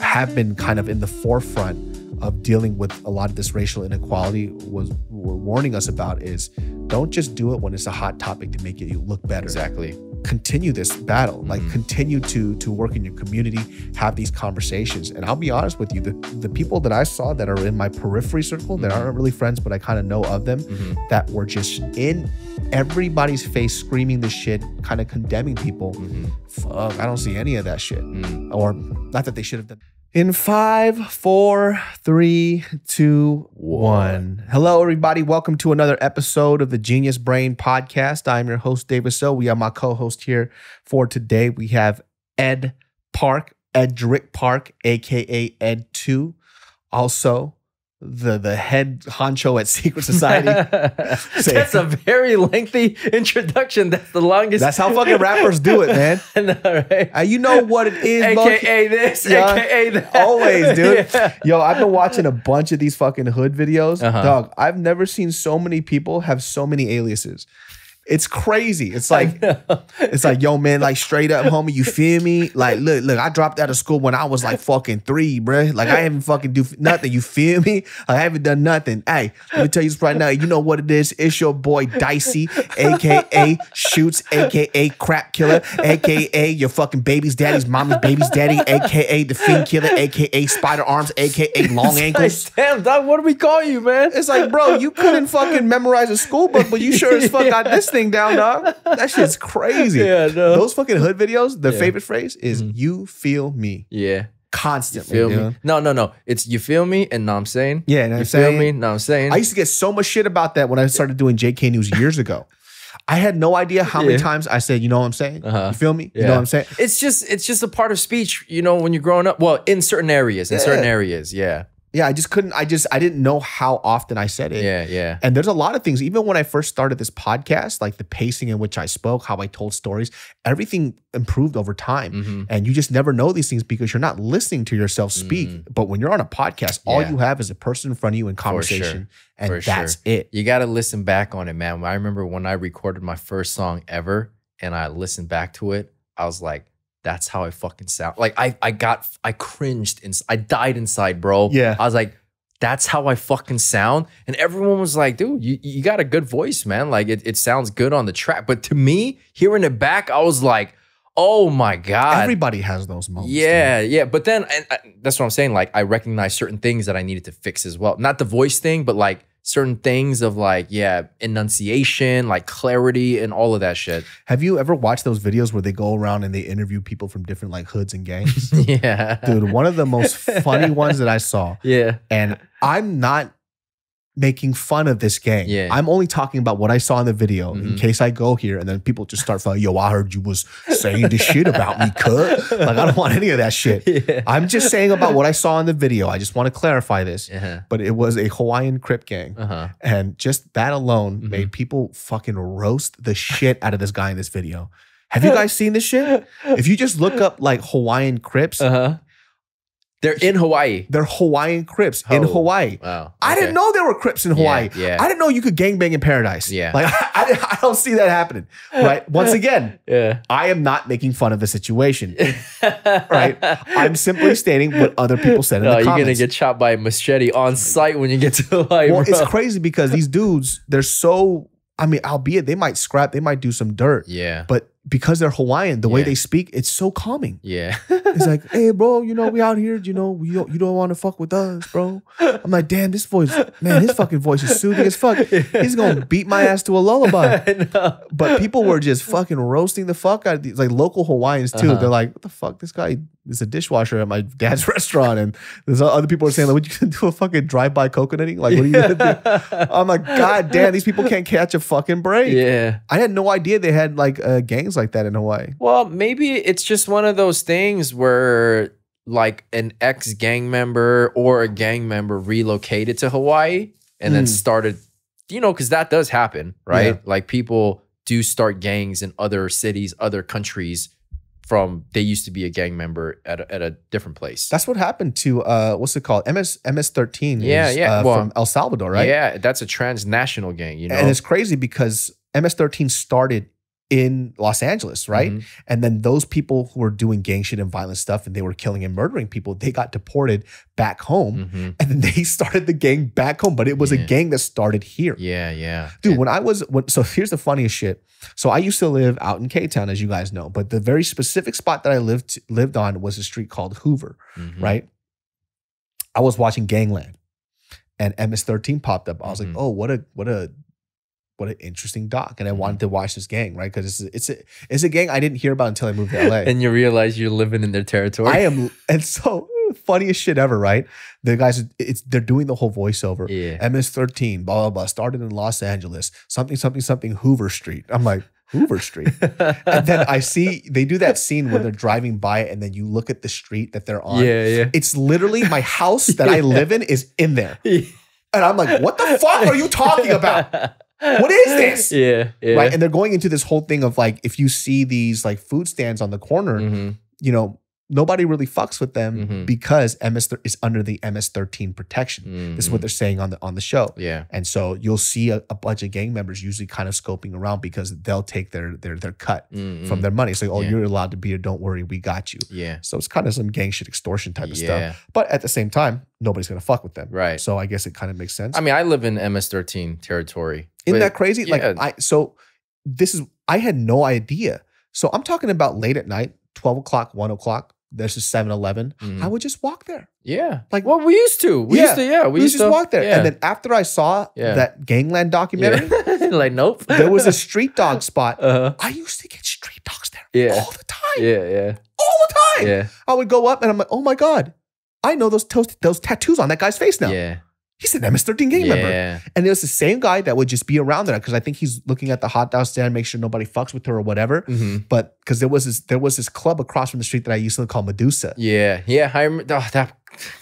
have been kind of in the forefront of dealing with a lot of this racial inequality were warning us about is don't just do it when it's a hot topic to make you look better. Exactly. Continue this battle, like continue to work in your community, have these conversations. And I'll be honest with you, the people that I saw that are in my periphery circle that aren't really friends, but I kind of know of them, that were just in everybody's face screaming this shit, kind of condemning people. Fuck, I don't see any of that shit. Or not that they should have done. In 5, 4, 3, 2, 1. Hello, everybody. Welcome to another episode of the Genius Brain Podcast. I'm your host, David So. We have my co-host here for today. We have Edric Park, aka Ed 2. Also, the head honcho at Secret Society. That's a very lengthy introduction. That's the longest. That's how fucking rappers do it, man. I know, right? You know what it is, AKA this, AKA that. Always, dude. Yeah. Yo, I've been watching a bunch of these fucking hood videos. Dog, I've never seen so many people have so many aliases. It's crazy. It's like, yo, man, like straight up, homie, you feel me? Like, look, I dropped out of school when I was like fucking 3, bruh. Like, I haven't fucking do nothing. You feel me? I haven't done nothing. Hey, let me tell you this right now. You know what it is? It's your boy Dicey, aka Shoots, aka Crap Killer, aka your fucking baby's daddy's mama's baby's daddy, aka the Fiend Killer, aka Spider Arms, aka Long Ankles. Like, damn, dog, what do we call you, man? It's like, bro, you couldn't fucking memorize a school book, but you sure as fuck got this thing down, dog. That shit's crazy. Yeah, no. Those fucking hood videos, their favorite phrase is "you feel me." Yeah. Constantly. You feel me? No. It's you feel me and know I'm saying. Yeah, you feel me? No, I'm saying. I used to get so much shit about that when I started doing JK News years ago. I had no idea how many times I said, you know what I'm saying? You feel me? You know what I'm saying? It's just a part of speech, you know, when you're growing up. Well, in certain areas, yeah. Yeah, I didn't know how often I said it. Yeah. And there's a lot of things, even when I first started this podcast, like the pacing in which I spoke, how I told stories, everything improved over time. And you just never know these things because you're not listening to yourself speak. But when you're on a podcast, all you have is a person in front of you in conversation. And that's it. You got to listen back on it, man. I remember when I recorded my first song ever and I listened back to it, I was like, that's how I fucking sound. Like I cringed and I died inside, bro. Yeah. I was like, that's how I fucking sound. And everyone was like, dude, you got a good voice, man. Like it sounds good on the track. But to me, hearing it back, I was like, oh my God. Everybody has those moments. Yeah. But then that's what I'm saying. Like I recognize certain things that I needed to fix as well. Not the voice thing, but like certain things of like, enunciation, like clarity and all of that shit. Have you ever watched those videos where they go around and they interview people from different like hoods and gangs? Yeah. Dude, one of the most funny ones that I saw. Yeah. And I'm not making fun of this gang. Yeah. I'm only talking about what I saw in the video in case I go here and then people just start like, yo, I heard you was saying this shit about me, cut. Like, I don't want any of that shit. Yeah. I'm just saying about what I saw in the video. I just want to clarify this. But it was a Hawaiian Crip gang. And just that alone made people fucking roast the shit out of this guy in this video. Have you guys seen this shit? If you just look up like Hawaiian Crips, they're in Hawaii. They're Hawaiian Crips in Hawaii. Wow. I didn't know there were Crips in Hawaii. Yeah. I didn't know you could gangbang in paradise. Yeah. Like I don't see that happening. Right. Once again, I am not making fun of the situation. Right. I'm simply stating what other people said in the comments. You're gonna get chopped by a machete on site when you get to Hawaii. Well, bro. It's crazy because these dudes, they're so. I mean, albeit they might scrap, they might do some dirt. Yeah. But because they're Hawaiian, the way they speak, it's so calming. Yeah. It's like, hey, bro, you know, we out here, you know, you don't want to fuck with us, bro. I'm like, damn, this voice, man, his fucking voice is soothing as fuck. He's going to beat my ass to a lullaby. But people were just fucking roasting the fuck out of these, like local Hawaiians too. They're like, what the fuck? This guy is a dishwasher at my dad's restaurant. And there's other people are saying, like, what, you gonna do a fucking drive-by coconutting? Like, what are you going to do? I'm like, God damn, these people can't catch a fucking break. Yeah. I had no idea they had like gangs like that in Hawaii. Well, maybe it's just one of those things where like an ex-gang member or a gang member relocated to Hawaii and then started, you know, because that does happen, right? Yeah. Like people do start gangs in other cities, other countries from they used to be a gang member at a different place. That's what happened to what's it called? MS-13. Yeah. From El Salvador, right? Yeah, that's a transnational gang, you know. And it's crazy because MS-13 started in Los Angeles, right? Mhm. And then those people who were doing gang shit and violent stuff and they were killing and murdering people, they got deported back home. Mhm. And then they started the gang back home, but it was a gang that started here. Yeah, yeah. Dude, so here's the funniest shit. So I used to live out in K-Town, as you guys know, but the very specific spot that I lived on was a street called Hoover, Mhm. right? I was watching Gangland and MS-13 popped up. I was like, oh, what an interesting doc. And I wanted to watch this gang, right? Because it's a gang I didn't hear about until I moved to LA. And you realize you're living in their territory. And so funniest shit ever, right? The guys, they're doing the whole voiceover. Yeah. MS-13, blah, blah, blah, started in Los Angeles, something, something, something, Hoover Street. I'm like, Hoover Street. And then I see, they do that scene when they're driving by it and then you look at the street that they're on. Yeah, yeah. It's literally my house that I live in is in there. And I'm like, what the fuck are you talking about? What is this? Yeah, yeah. Right. And they're going into this whole thing of like, if you see these like food stands on the corner, you know, nobody really fucks with them because MS is under the MS-13 protection. This is what they're saying on the show. Yeah. And so you'll see a bunch of gang members usually kind of scoping around because they'll take their cut from their money. It's like, oh, you're allowed to be here. Don't worry, we got you. Yeah. So it's kind of some gang shit extortion type of stuff. But at the same time, nobody's gonna fuck with them. Right. So I guess it kind of makes sense. I mean, I live in MS-13 territory. Isn't that crazy? Yeah. Like I had no idea. So I'm talking about late at night, 12 o'clock, 1 o'clock. There's a 7-Eleven. I would just walk there. Yeah. Like, well, we used to. We used to just walk there. Yeah. And then after I saw that Gangland documentary, like, nope. there was a street dog spot. I used to get street dogs there all the time. Yeah, yeah. All the time. Yeah. I would go up and I'm like, oh my God, I know those tattoos on that guy's face now. Yeah. He's an MS-13 gang member. And it was the same guy that would just be around there because I think he's looking at the hot dog stand, make sure nobody fucks with her or whatever. But because there was this club across from the street that I used to call Medusa. Yeah. Yeah. I remember,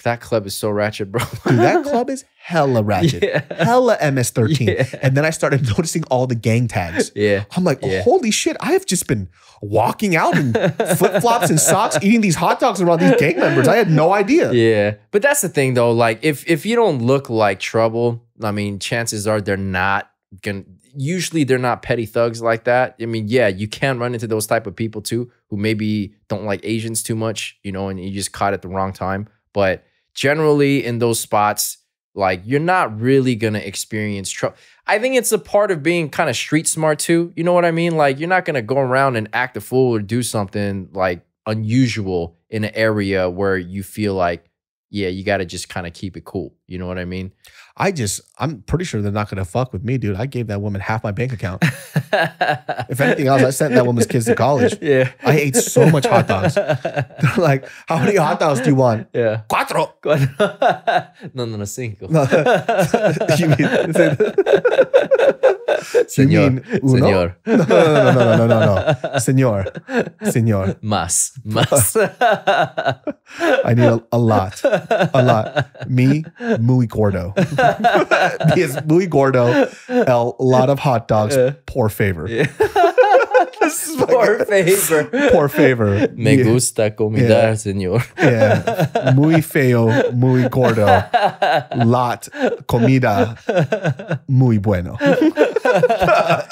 that club is so ratchet, bro. Dude, that club is hella ratchet. Hella MS-13. And then I started noticing all the gang tags. I'm like, holy shit, I have just been walking out in flip-flops and socks, eating these hot dogs around these gang members. I had no idea. Yeah. But that's the thing though, like if you don't look like trouble, I mean, chances are they're not usually they're not petty thugs like that. I mean, yeah, you can run into those type of people too, who maybe don't like Asians too much, you know, and you just caught at the wrong time. But generally in those spots, like you're not really going to experience trouble. I think it's a part of being kind of street smart too. You know what I mean? Like you're not going to go around and act a fool or do something like unusual in an area where you feel like, yeah, you got to just kind of keep it cool. You know what I mean? I'm pretty sure they're not going to fuck with me, dude. I gave that woman half my bank account. If anything else, I sent that woman's kids to college. Yeah. I ate so much hot dogs. They're like, how many hot dogs do you want? Yeah. Cuatro. No, cinco. You mean uno? Señor. No. Señor. Más. I need a lot. Me, muy gordo. Because muy gordo, a lot of hot dogs, por favor. Yeah. Por favor. Por favor. Me gusta comida, señor. Yeah. Muy feo, muy gordo. Lot comida, muy bueno.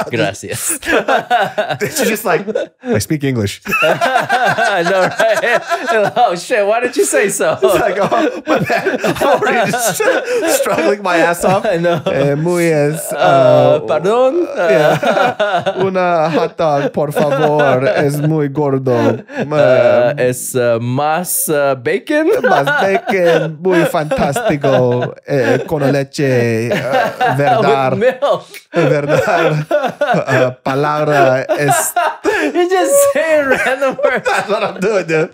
Gracias. It's just like, I speak English. I know, right? Oh, shit. Why did you say so? It's like, oh, my bad. I'm already just struggling my ass off. I know. Muy es... pardon? Yeah. Una hot dog, por favor. Es muy gordo. Es más bacon? Más bacon. Muy fantástico. Con leche. Verdad. With milk. Verdad. Palabra es... You're just saying random words. That's what I'm doing, dude.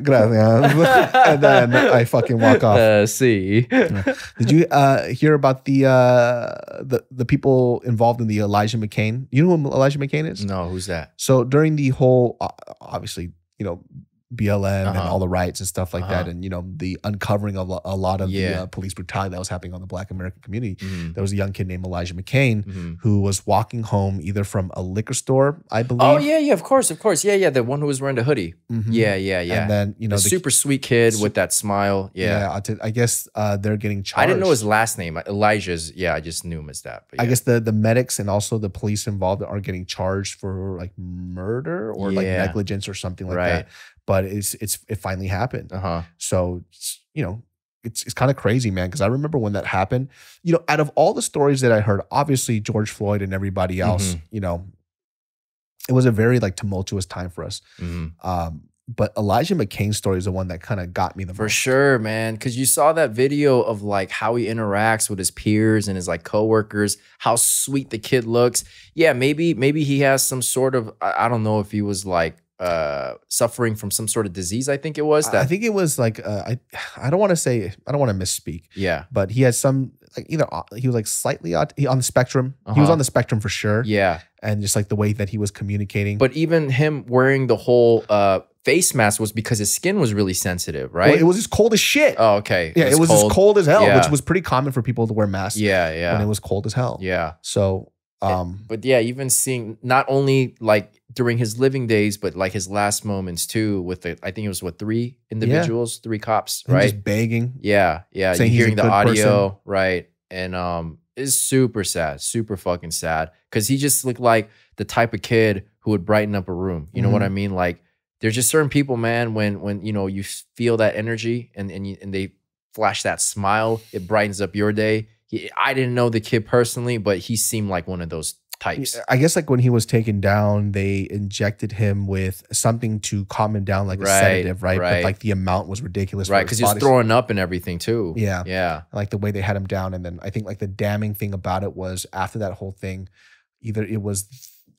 Gracias. And then I fucking walk off. See. Did you hear about the people involved in the Elijah McCain? You know who Elijah McCain is? No, who's that? So during the whole, obviously, you know, BLM and all the riots and stuff like that, and you know, the uncovering of a lot of the police brutality that was happening on the Black American community. There was a young kid named Elijah McCain who was walking home either from a liquor store, I believe. Oh yeah, of course, yeah, the one who was wearing the hoodie. Yeah. And then you know, the super sweet kid with that smile. Yeah, I guess they're getting charged. I didn't know his last name. Elijah's. Yeah, I just knew him as that. But yeah. I guess the medics and also the police involved are getting charged for like murder or like negligence or something like that. But it finally happened. So you know, it's kind of crazy, man. Because I remember when that happened. You know, out of all the stories that I heard, obviously George Floyd and everybody else, you know, it was a very like tumultuous time for us. But Elijah McCain's story is the one that kind of got me the most. For sure, man. Because you saw that video of like how he interacts with his peers and his like coworkers, how sweet the kid looks. Yeah, maybe he has some sort of, I don't know if he was like suffering from some sort of disease. I think it was that. I think it was like I don't want to misspeak. Yeah, but he had some like either he was like slightly on the spectrum. He was on the spectrum for sure. Yeah, and just like the way that he was communicating. But even him wearing the whole face mask was because his skin was really sensitive, right? Well, it was just cold as shit. Oh, okay. Yeah, it was just cold as hell, which was pretty common for people to wear masks. Yeah. When it was cold as hell. Yeah. So, but yeah, even seeing not only like during his living days, but like his last moments too, with I think it was what, 3 individuals, 3 cops, right? Just begging. Yeah. Saying you're hearing the audio, person. right? And it's super sad, super fucking sad, because he just looked like the type of kid who would brighten up a room. You know what I mean? Like, there's just certain people, man, when you know, you feel that energy and they flash that smile, it brightens up your day. I didn't know the kid personally, but he seemed like one of those types. I guess like when he was taken down, they injected him with something to calm him down, like a sedative, right? But like the amount was ridiculous. Right, because he was throwing up and everything too. Yeah. Yeah. Like the way they had him down. And then I think like the damning thing about it was after that whole thing, either it was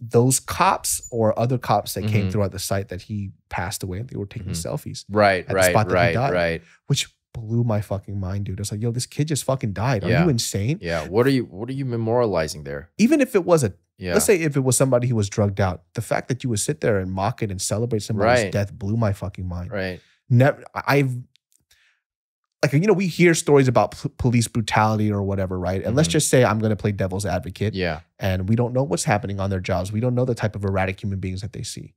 those cops or other cops that came throughout the site that he passed away and they were taking selfies. Right, at the spot that he died, right. Which blew my fucking mind, dude. I was like, yo, this kid just fucking died. Are you insane? Yeah. What are you memorializing there? Even if it was let's say if it was somebody who was drugged out, the fact that you would sit there and mock it and celebrate somebody's death blew my fucking mind. Right. Like, you know, we hear stories about police brutality or whatever, right? And let's just say I'm going to play devil's advocate. Yeah. And we don't know what's happening on their jobs. We don't know the type of erratic human beings that they see.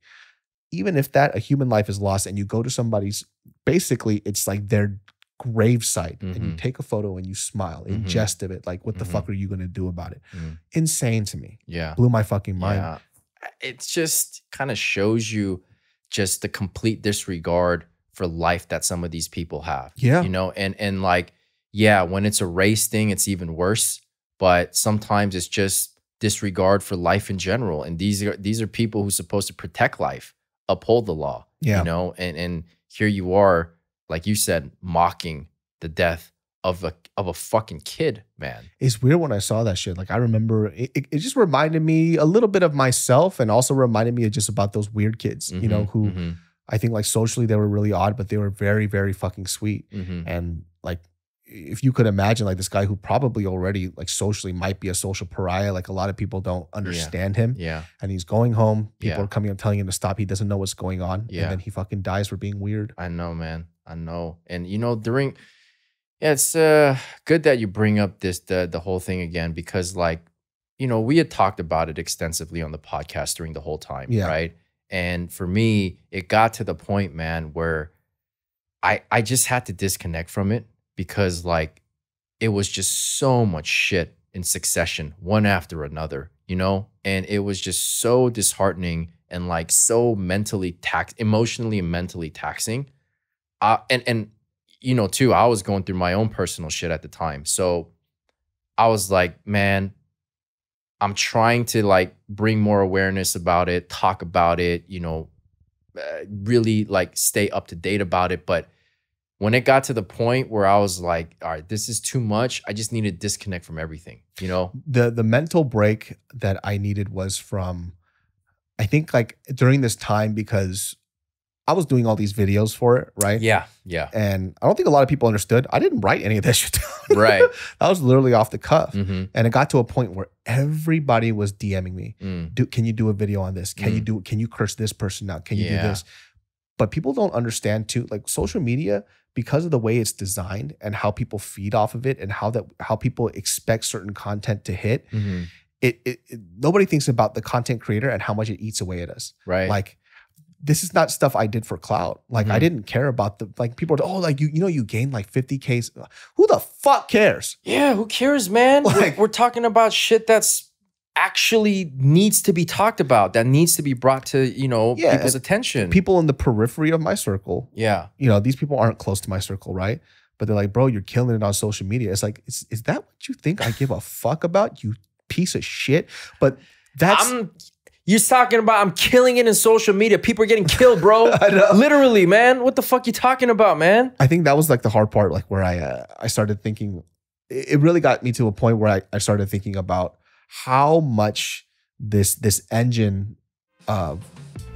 Even if a human life is lost and you go to somebody's, basically it's like their gravesite and you take a photo and you smile in jest of it. Like, what the fuck are you going to do about it? Insane to me. Yeah. Blew my fucking mind. Yeah. It just kind of shows you just the complete disregard for life that some of these people have. Yeah. You know, and like, yeah, when it's a race thing, it's even worse. But sometimes it's just disregard for life in general. And these are people who's supposed to protect life, uphold the law. Yeah. You know, and here you are, like you said, mocking the death of a fucking kid, man. It's weird when I saw that shit. Like, I remember it just reminded me a little bit of myself and also reminded me of just about those weird kids, you know, who I think like socially they were really odd, but they were very, very fucking sweet. And like, if you could imagine like this guy who probably already like socially might be a social pariah, like a lot of people don't understand him. Yeah. And he's going home. People are coming and telling him to stop. He doesn't know what's going on. Yeah. And then he fucking dies for being weird. I know, man. I know. And you know, it's good that you bring up the whole thing again, because like, you know, we had talked about it extensively on the podcast during the whole time. Yeah. Right. And for me, it got to the point, man, where I just had to disconnect from it, because like it was just so much shit in succession, one after another, you know? And it was just so disheartening and like so emotionally and mentally taxing. And you know, too, I was going through my own personal shit at the time. So I was like, man, I'm trying to like bring more awareness about it, talk about it, you know, really like stay up to date about it. But when it got to the point where I was like, all right, this is too much, I just need to disconnect from everything, you know? The mental break that I needed was from, I think like during this time, because I was doing all these videos for it, right? Yeah, yeah. And I don't think a lot of people understood. I didn't write any of that shit down. Right. I was literally off the cuff. And it got to a point where everybody was DMing me. Can you do a video on this? Can you curse this person out? Can you do this? But people don't understand too, like social media, because of the way it's designed and how people feed off of it and how people expect certain content to hit. It nobody thinks about the content creator and how much it eats away at us. Right. Like, this is not stuff I did for clout. Like, I didn't care about people are, oh, like, you gained like 50K. Who the fuck cares? Yeah, who cares, man? Like, we're talking about shit that's actually needs to be talked about, that needs to be brought to, people's attention. People in the periphery of my circle. Yeah. These people aren't close to my circle, right? But they're like, bro, you're killing it on social media. It's like, is that what you think I give a fuck about, you piece of shit? But that's... You're talking about I'm killing it in social media. People are getting killed, bro. Literally, man. What the fuck you talking about, man? I think that was like the hard part, like where I started thinking, it really got me to a point where I started thinking about how much this engine of...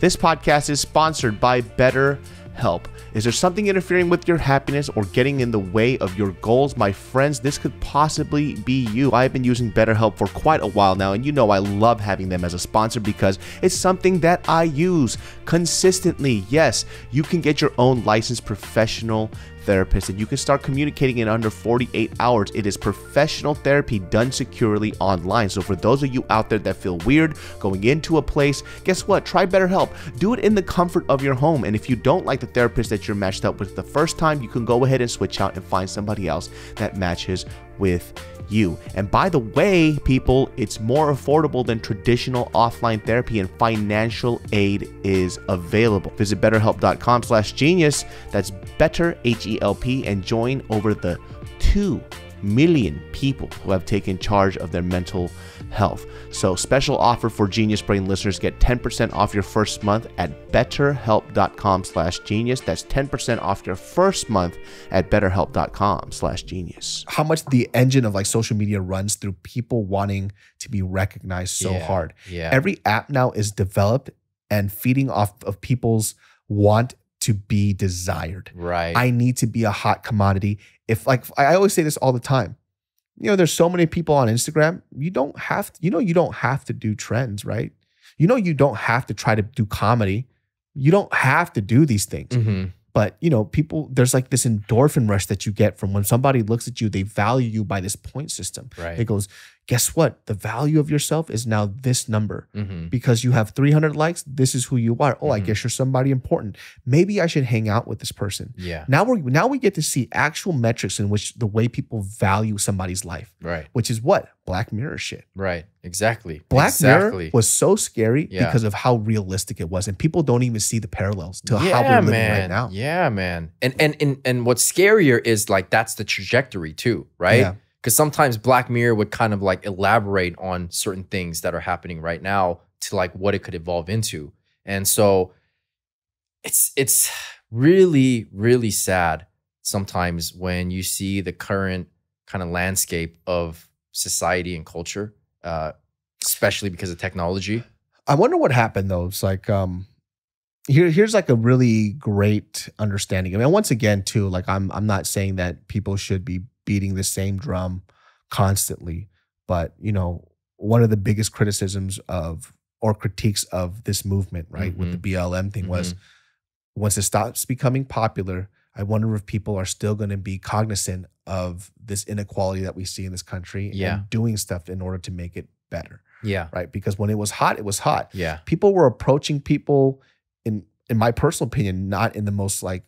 This podcast is sponsored by BetterHelp. Is there something interfering with your happiness or getting in the way of your goals? My friends, this could possibly be you. I've been using BetterHelp for quite a while now, and I love having them as a sponsor because it's something that I use consistently. Yes, you can get your own licensed professional therapist and you can start communicating in under 48 hours. It is professional therapy done securely online. So for those of you out there that feel weird going into a place, guess what? Try BetterHelp. Do it in the comfort of your home. And if you don't like the therapist that you're matched up with the first time, you can go ahead and switch out and find somebody else that matches with you. And by the way, people, it's more affordable than traditional offline therapy and financial aid is available. Visit betterhelp.com/genius. That's better, H-E-L-P, and join over the 2 million people who have taken charge of their mental health. So special offer for Genius Brain listeners, get 10% off your first month at betterhelp.com/genius. That's 10% off your first month at betterhelp.com/genius. How much the engine of like social media runs through people wanting to be recognized so hard. Yeah. Every app now is developed and feeding off of people's want to be desired. Right. I need to be a hot commodity. If like, I always say this all the time, there's so many people on Instagram. You don't have to, you don't have to do trends, right? You don't have to try to do comedy. You don't have to do these things. But, people, there's like this endorphin rush that you get from when somebody looks at you, they value you by this point system. Right. It goes, guess what? The value of yourself is now this number. Because you have 300 likes, this is who you are. Oh, I guess you're somebody important. Maybe I should hang out with this person. Yeah. Now we get to see actual metrics in which the way people value somebody's life. Right. Which is what? Black Mirror shit. Right. Exactly. Black Mirror was so scary because of how realistic it was. And people don't even see the parallels to how we're living right now. Yeah, man. And what's scarier is like that's the trajectory too, right? Yeah. Because sometimes Black Mirror would kind of like elaborate on certain things that are happening right now to like what it could evolve into. And so it's really, really sad sometimes when you see the current kind of landscape of society and culture, especially because of technology. I wonder what happened though. It's like here's like a really great understanding. I mean, once again too, like I'm not saying that people should be beating the same drum constantly, but one of the biggest criticisms of or critiques of this movement, right, with the BLM thing was once it stops becoming popular, I wonder if people are still going to be cognizant of this inequality that we see in this country and doing stuff in order to make it better. Yeah. Right. Because when it was hot, it was hot. Yeah. People were approaching people in my personal opinion, not in the most like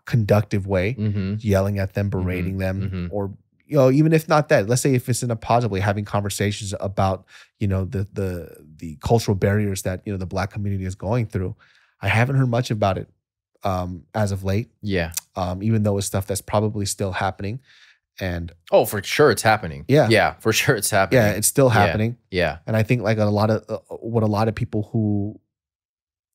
conductive way, yelling at them, berating them, or even if not that, let's say if it's in a positive way, having conversations about the cultural barriers that the Black community is going through. I haven't heard much about it as of late. Yeah. Even though it's stuff that's probably still happening. And for sure it's happening. Yeah, for sure it's happening. Yeah, it's still happening. Yeah. And I think like a lot of people who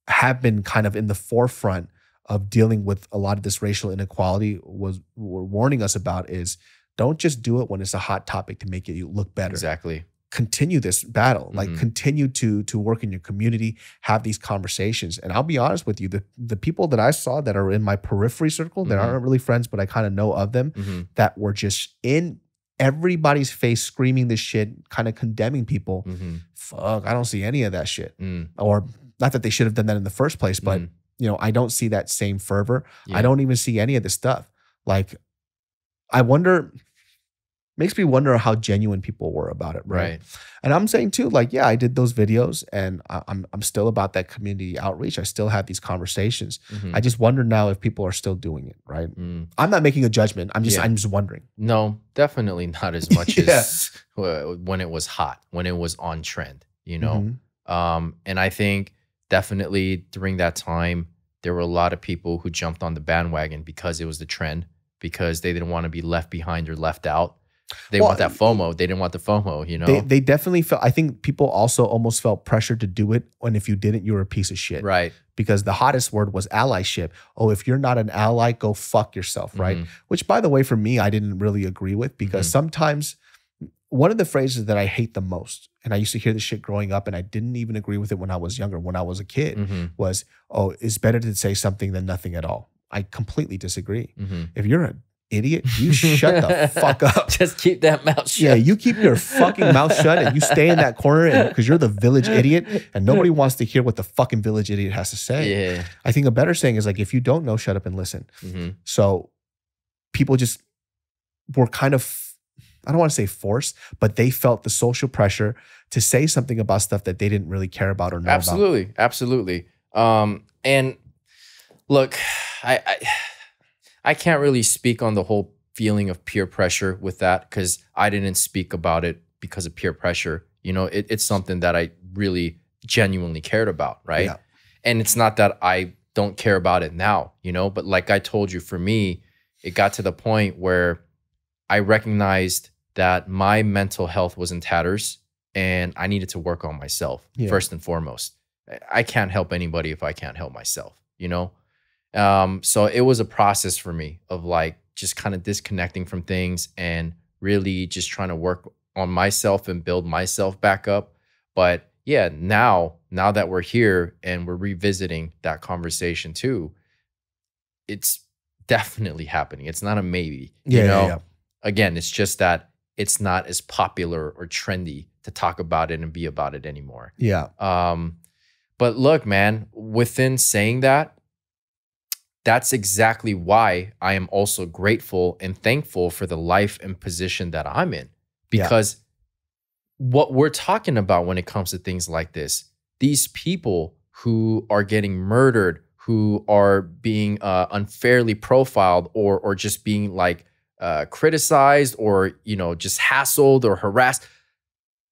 have been kind of in the forefront of dealing with a lot of this racial inequality were warning us about is don't just do it when it's a hot topic to make it look better. Exactly. Continue this battle. Like continue to work in your community, have these conversations. And I'll be honest with you, the people that I saw that are in my periphery circle that aren't really friends, but I kind of know of them, that were just in everybody's face screaming this shit, kind of condemning people. Fuck, I don't see any of that shit. Or not that they should have done that in the first place, but I don't see that same fervor. Yeah. I don't even see any of this stuff. Like, I wonder, makes me wonder how genuine people were about it, right? And I'm saying too, like, yeah, I did those videos, and I'm still about that community outreach. I still have these conversations. I just wonder now if people are still doing it, right? I'm not making a judgment. I'm just wondering. No, definitely not as much as when it was hot, when it was on trend, And I think definitely during that time, there were a lot of people who jumped on the bandwagon because it was the trend, because they didn't want to be left behind or left out. They want that FOMO. They didn't want the FOMO, They definitely felt, I think people also almost felt pressure to do it when if you didn't, you were a piece of shit. Right. Because the hottest word was allyship. Oh, if you're not an ally, go fuck yourself, right? Which, by the way, for me, I didn't really agree with, because sometimes one of the phrases that I hate the most, and I used to hear this shit growing up, and I didn't even agree with it when I was younger, when I was a kid, was, oh, it's better to say something than nothing at all. I completely disagree. If you're an idiot, you shut the fuck up. Just keep that mouth shut. Yeah, you keep your fucking mouth shut, and you stay in that corner because you're the village idiot, and nobody wants to hear what the fucking village idiot has to say. Yeah. I think a better saying is like, if you don't know, shut up and listen. So people just were kind of, I don't want to say forced, but they felt the social pressure to say something about stuff that they didn't really care about or know about. Absolutely. And look, I can't really speak on the whole feeling of peer pressure with that, because I didn't speak about it because of peer pressure. It's something that I really genuinely cared about, right? Yeah. And it's not that I don't care about it now, but like I told you, for me, it got to the point where I recognized that my mental health was in tatters, and I needed to work on myself first and foremost. I can't help anybody if I can't help myself, So it was a process for me of like just kind of disconnecting from things and really just trying to work on myself and build myself back up. But yeah, now that we're here and we're revisiting that conversation too, it's definitely happening. It's not a maybe, Again, it's just that it's not as popular or trendy to talk about it and be about it anymore. Yeah. But look, man, within saying that, that's exactly why I am also grateful and thankful for the life and position that I'm in. Because what we're talking about when it comes to things like this, these people who are getting murdered, who are being unfairly profiled or just being like criticized or, just hassled or harassed,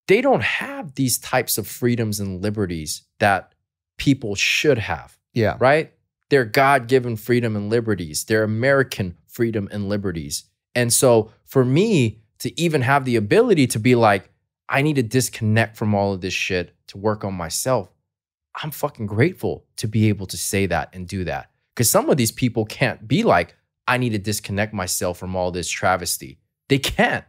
they don't have these types of freedoms and liberties that people should have. Yeah. Right? They're God-given freedom and liberties. They're American freedom and liberties. And so for me to even have the ability to be like, I need to disconnect from all of this shit to work on myself, I'm fucking grateful to be able to say that and do that. Because some of these people can't be like, I need to disconnect myself from all this travesty. They can't.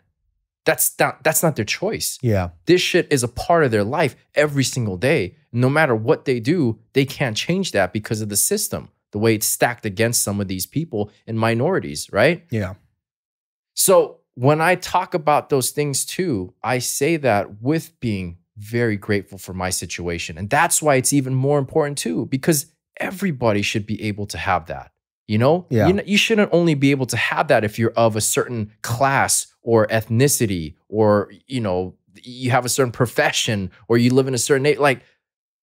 That's not their choice. Yeah. This shit is a part of their life every single day. No matter what they do, they can't change that because of the system, the way it's stacked against some of these people and minorities, right? Yeah. So when I talk about those things too, I say that with being very grateful for my situation. And that's why it's even more important too, because everybody should be able to have that. Yeah. You shouldn't only be able to have that if you're of a certain class or ethnicity, or, you have a certain profession, or you live in a certain age. Like,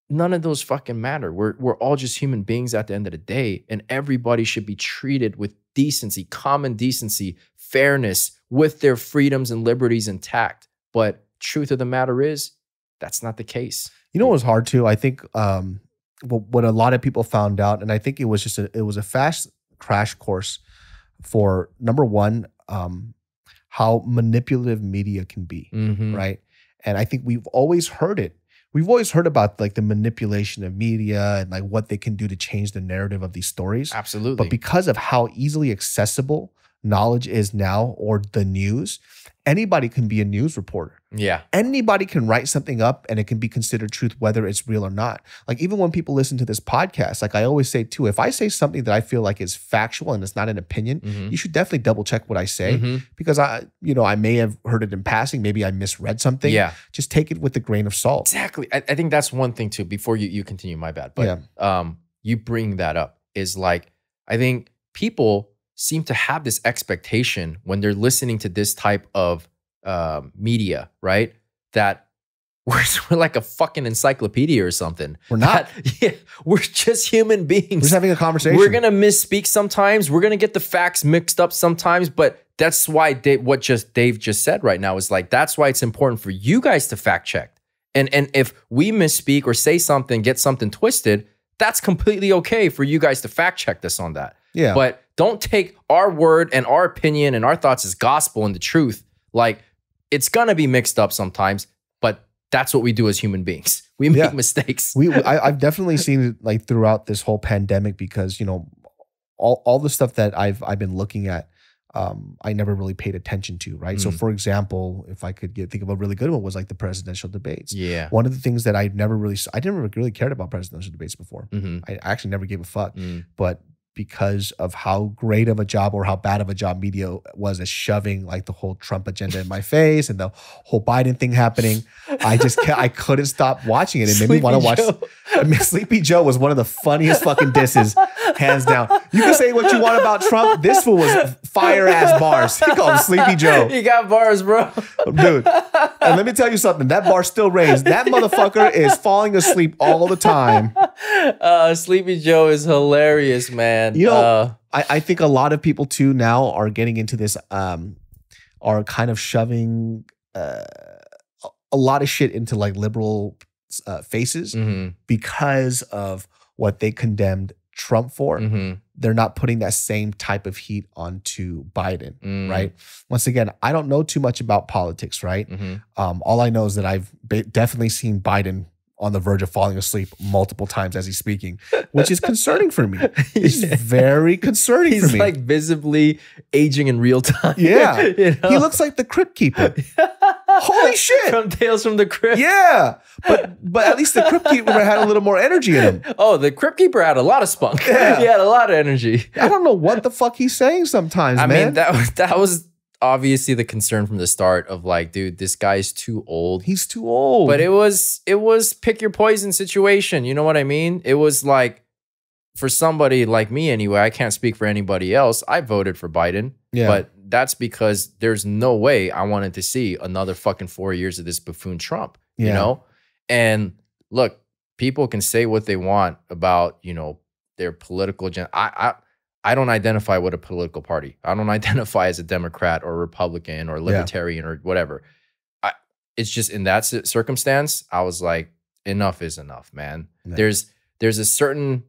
none of those fucking matter. We're all just human beings at the end of the day, and everybody should be treated with decency, common decency, fairness, with their freedoms and liberties intact. But truth of the matter is, that's not the case. You know what was hard too? I think what a lot of people found out, and I think it was a fast crash course for, number one, how manipulative media can be, right? And I think we've always heard it. We've always heard about like the manipulation of media and like what they can do to change the narrative of these stories. Absolutely. But because of how easily accessible knowledge is now, or the news, anybody can be a news reporter. Yeah. Anybody can write something up and it can be considered truth, whether it's real or not. Like, even when people listen to this podcast, like I always say too, if I say something that I feel like is factual and it's not an opinion, you should definitely double check what I say, because I may have heard it in passing. Maybe I misread something. Yeah. Just take it with a grain of salt. Exactly. I think that's one thing too, before you continue, my bad. But you bring that up is like, I think people seem to have this expectation when they're listening to this type of media, right? That we're like a fucking encyclopedia or something. We're not. We're just human beings. We're just having a conversation. We're gonna misspeak sometimes. We're gonna get the facts mixed up sometimes. But that's why Dave just said right now is like, that's why it's important for you guys to fact check. And if we misspeak or say something, get something twisted, that's completely okay for you guys to fact check this on that. Yeah. But don't take our word and our opinion and our thoughts as gospel and the truth. Like, it's gonna be mixed up sometimes, but that's what we do as human beings. We make mistakes. I've definitely seen it like throughout this whole pandemic because, you know, all the stuff that I've been looking at, I never really paid attention to, right? So for example, if I could think of a really good one was like the presidential debates. Yeah. One of the things that I never really cared about presidential debates before. I actually never gave a fuck. But because of how great of a job or how bad of a job media was at shoving like the whole Trump agenda in my face and the whole Biden thing happening, I couldn't stop watching it. It made me want to watch. I mean, Sleepy Joe was one of the funniest fucking disses, hands down. You can say what you want about Trump. This fool was fire ass bars. He called him Sleepy Joe. He got bars, bro. Dude. And let me tell you something. That bar still raised. That motherfucker is falling asleep all the time. Sleepy Joe is hilarious, man. You know, I think a lot of people too now are getting into this, are kind of shoving a lot of shit into like liberal faces because of what they condemned Trump for. They're not putting that same type of heat onto Biden, right? Once again, I don't know too much about politics, right? All I know is that I've definitely seen Biden on the verge of falling asleep multiple times as he's speaking, which is concerning for me. It's very concerning for me. He's like visibly aging in real time. Yeah. You know? He looks like the Crypt Keeper. Holy shit. From Tales from the Crypt. Yeah. But at least the Crypt Keeper had a little more energy in him. Oh, the Crypt Keeper had a lot of spunk. Yeah. He had a lot of energy. I don't know what the fuck he's saying sometimes, I man. mean, that was obviously the concern from the start of like, dude, this guy's too old. He's too old. But it was pick your poison situation. You know what I mean? It was like, for somebody like me anyway, I can't speak for anybody else. I voted for Biden. Yeah. But that's because there's no way I wanted to see another fucking 4 years of this buffoon Trump. You know? And look, people can say what they want about, you know, their political agenda. I don't identify with a political party. I don't identify as a Democrat or Republican or Libertarian or whatever. It's just in that circumstance, I was like, enough is enough, man. Yeah. There's a certain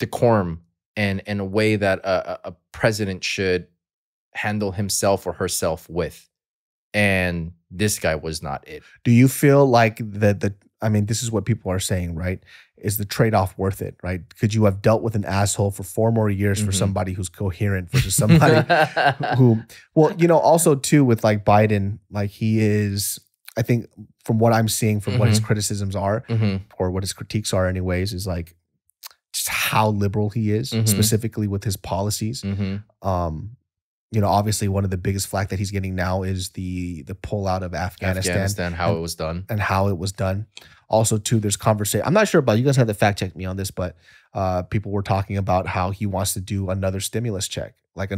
decorum and a way that a president should handle himself or herself with. And this guy was not it. Do you feel like I mean, this is what people are saying, right? Is the trade-off worth it, right? Could you have dealt with an asshole for 4 more years for somebody who's coherent versus somebody who, well, you know, also too with like Biden, like he is, I think from what I'm seeing from what his criticisms are or what his critiques are anyways, is like just how liberal he is, specifically with his policies. You know, obviously one of the biggest flack that he's getting now is the pullout of Afghanistan, how it was done. And how it was done. Also, too, there's conversation. I'm not sure about, you guys have to fact check me on this, but people were talking about how he wants to do another stimulus check, like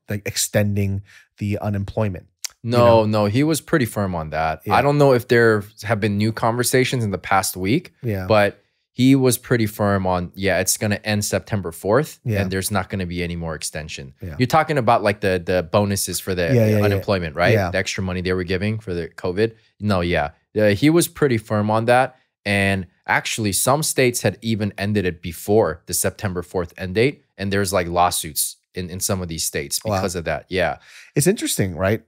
extending the unemployment. No, he was pretty firm on that. Yeah. I don't know if there have been new conversations in the past week, but he was pretty firm on, it's going to end September 4th and there's not going to be any more extension. You're talking about like the bonuses for the unemployment, right? Yeah. The extra money they were giving for the COVID. No, he was pretty firm on that. And actually some states had even ended it before the September 4th end date. And there's like lawsuits in some of these states because of that. Yeah. It's interesting, right?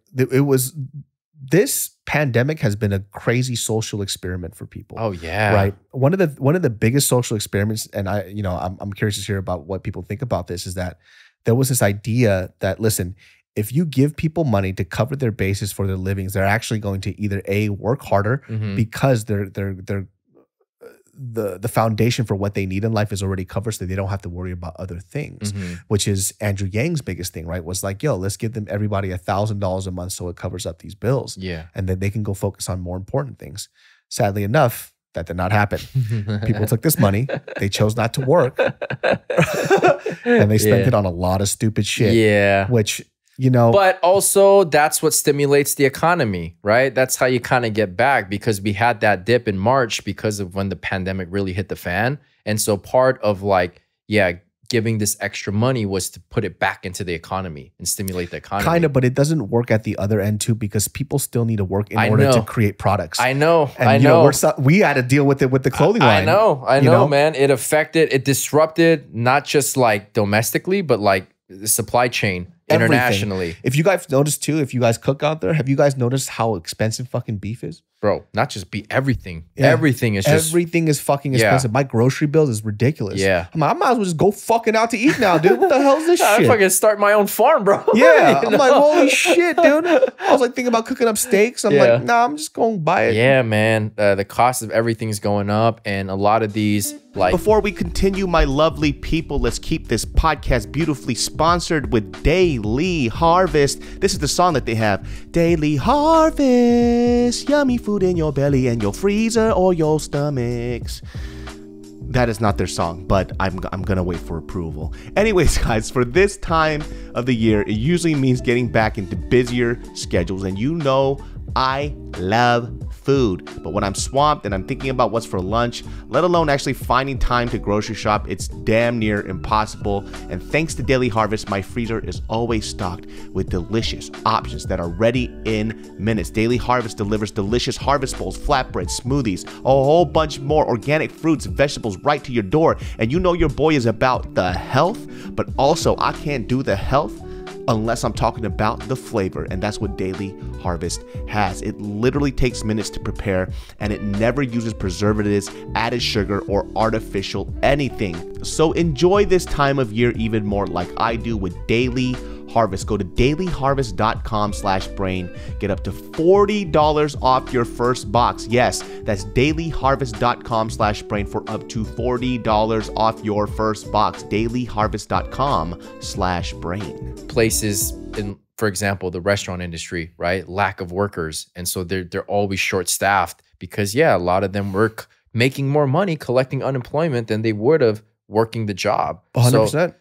This pandemic has been a crazy social experiment for people. Oh yeah. Right. One of the biggest social experiments, and I'm curious to hear about what people think about this, is that there was this idea that, listen, if you give people money to cover their bases for their livings, they're actually going to either work harder because the foundation for what they need in life is already covered, so they don't have to worry about other things, which is Andrew Yang's biggest thing, right? Was like, yo, let's give everybody $1,000 a month so it covers up these bills. Yeah. And then they can go focus on more important things. Sadly enough, That did not happen. People took this money. They chose not to work. And they spent it on a lot of stupid shit. Yeah. Which, you know. But also, that's what stimulates the economy, right? That's how you kind of get back, because we had that dip in March because of when the pandemic really hit the fan. And so part of like, giving this extra money was to put it back into the economy and stimulate the economy. Kind of, but it doesn't work at the other end too, because people still need to work in order to create products. I know. And, I know. We had to deal with it with the clothing line. I know, man. It disrupted not just like domestically, but like the supply chain internationally. Everything. If you guys noticed too, if you guys cook out there, have you guys noticed how expensive fucking beef is? Bro, not just beef, everything. Yeah. Everything is fucking expensive. My grocery bill is ridiculous. Yeah. I'm like, I might as well just go fucking out to eat now, dude. What the hell is this shit? I fucking start my own farm, bro. Yeah. I'm like, holy shit, dude. I was like thinking about cooking up steaks. I'm like, nah, I'm just going to buy it. Yeah, man. The cost of everything's going up. And a lot of these, like... Before we continue, my lovely people, let's keep this podcast beautifully sponsored with Daily Harvest. This is the song that they have. Daily Harvest, yummy food in your belly and your freezer or your stomachs. That is not their song, but I'm gonna wait for approval. Anyways, guys, for this time of the year, it usually means getting back into busier schedules, and you know I love food. But when I'm swamped and I'm thinking about what's for lunch, let alone actually finding time to grocery shop, it's damn near impossible. And thanks to Daily Harvest, my freezer is always stocked with delicious options that are ready in minutes. Daily Harvest delivers delicious harvest bowls, flatbread, smoothies, a whole bunch more organic fruits and vegetables right to your door. And you know your boy is about the health, but also I can't do the health unless I'm talking about the flavor, and that's what Daily Harvest has. It literally takes minutes to prepare, and it never uses preservatives, added sugar, or artificial anything. So enjoy this time of year even more like I do with Daily Harvest. Go to dailyharvest.com/brain. Get up to $40 off your first box. Yes, that's dailyharvest.com/brain for up to $40 off your first box. dailyharvest.com/brain. Places in, for example, the restaurant industry, right? Lack of workers. And so they're always short-staffed because, a lot of them work making more money collecting unemployment than they would have working the job. 100%. So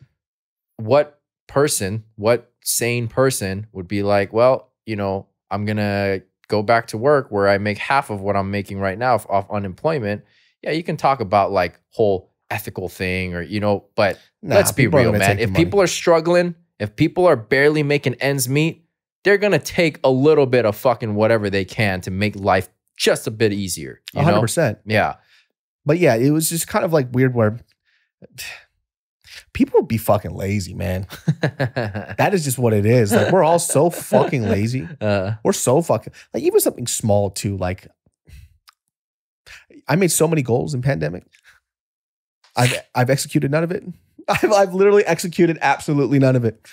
what sane person would be like, well, I'm going to go back to work where I make half of what I'm making right now off unemployment. Yeah, you can talk about like whole ethical thing or, but let's be real, man. If people are struggling, if people are barely making ends meet, they're going to take a little bit of fucking whatever they can to make life just a bit easier. 100%. Yeah. But yeah, it was just kind of like weird where people be fucking lazy, man. That is just what it is. Like, we're all so fucking lazy. We're so fucking, like, even something small too. Like, I made so many goals in pandemic. I've executed none of it. I've literally executed absolutely none of it.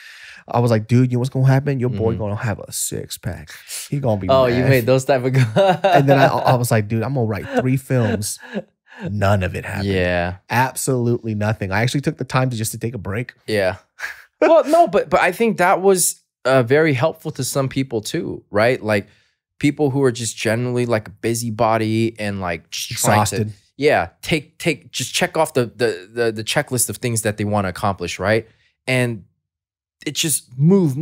I was like, dude, you know what's gonna happen? Your boy gonna have a 6-pack. He gonna be mad. You made those type of goals. And then I was like, dude, I'm gonna write 3 films. None of it happened. Yeah. Absolutely nothing. I actually took the time to take a break. Yeah. Well, no, but I think that was very helpful to some people too, right? Like people who are just generally like a busybody and like Exhausted. Just check off the checklist of things that they want to accomplish, right? And it just move,